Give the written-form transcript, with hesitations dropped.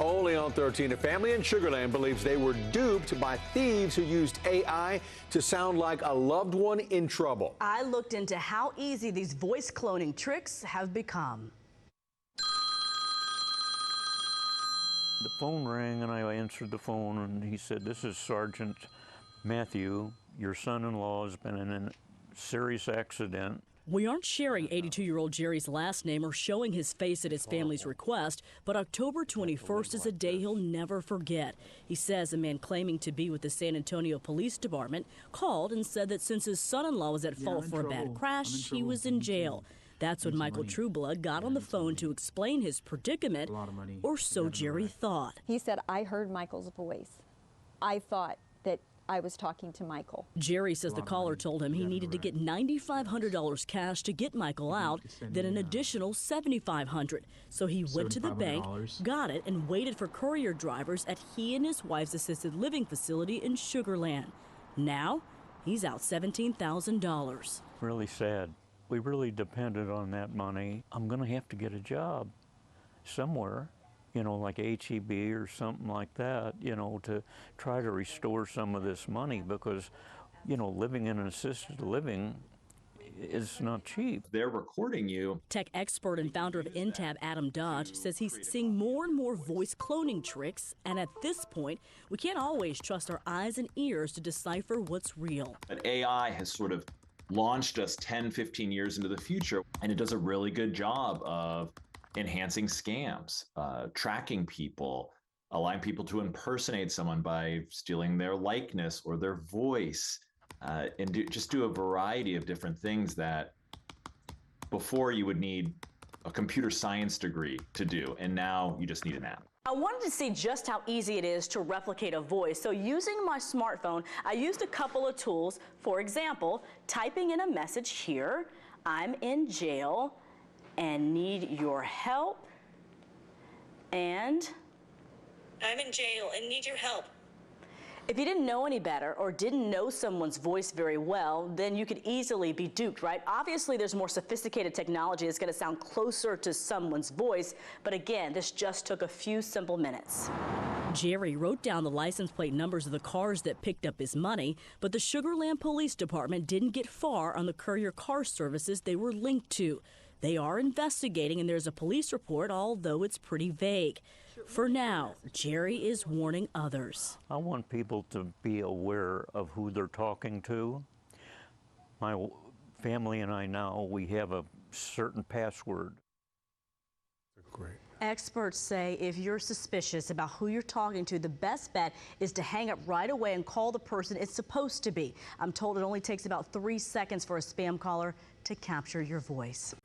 Only on 13, a family in Sugar Land believes they were duped by thieves who used AI to sound like a loved one in trouble. I looked into how easy these voice cloning tricks have become. The phone rang and I answered the phone and he said, "This is Sergeant Matthew. Your son-in-law has been in a serious accident." We aren't sharing 82-year-old Jerry's last name or showing his face at his family's request, but October 21st is a day he'll never forget. He says a man claiming to be with the San Antonio Police Department called and said that since his son-in-law was at fault for a bad crash, he was in jail. That's when Michael Trueblood got on the phone to explain his predicament, or so Jerry thought. He said, "I heard Michael's voice. I thought that I was talking to Michael." Jerry says the caller told him he needed to get $9,500 cash to get Michael out, then an additional $7,500. So he went to the bank, got it, and waited for courier drivers at he and his wife's assisted living facility in Sugar Land. Now, he's out $17,000. Really sad. We really depended on that money. I'm going to have to get a job somewhere, you know, like HEB or something like that, you know, to try to restore some of this money because, you know, living in an assisted living is not cheap. They're recording you. Tech expert and founder of Intab, Adam Dodge, says he's seeing more and more voice cloning tricks, and at this point, we can't always trust our eyes and ears to decipher what's real. But AI has sort of launched us 10, 15 years into the future, and it does a really good job of enhancing scams, tracking people, allowing people to impersonate someone by stealing their likeness or their voice, and just do a variety of different things that before you would need a computer science degree to do, and now you just need an app. I wanted to see just how easy it is to replicate a voice. So using my smartphone, I used a couple of tools. For example, typing in a message here, "I'm in jail and need your help," and "I'm in jail and need your help." If you didn't know any better or didn't know someone's voice very well, then you could easily be duped, right? Obviously, there's more sophisticated technology that's going to sound closer to someone's voice, but again, this just took a few simple minutes. Jerry wrote down the license plate numbers of the cars that picked up his money, but the Sugar Land Police Department didn't get far on the courier car services they were linked to. They are investigating, and there's a police report, although it's pretty vague. For now, Jerry is warning others. I want people to be aware of who they're talking to. My family and I now, we have a certain password. Great. Experts say if you're suspicious about who you're talking to, the best bet is to hang up right away and call the person it's supposed to be. I'm told it only takes about 3 seconds for a spam caller to capture your voice.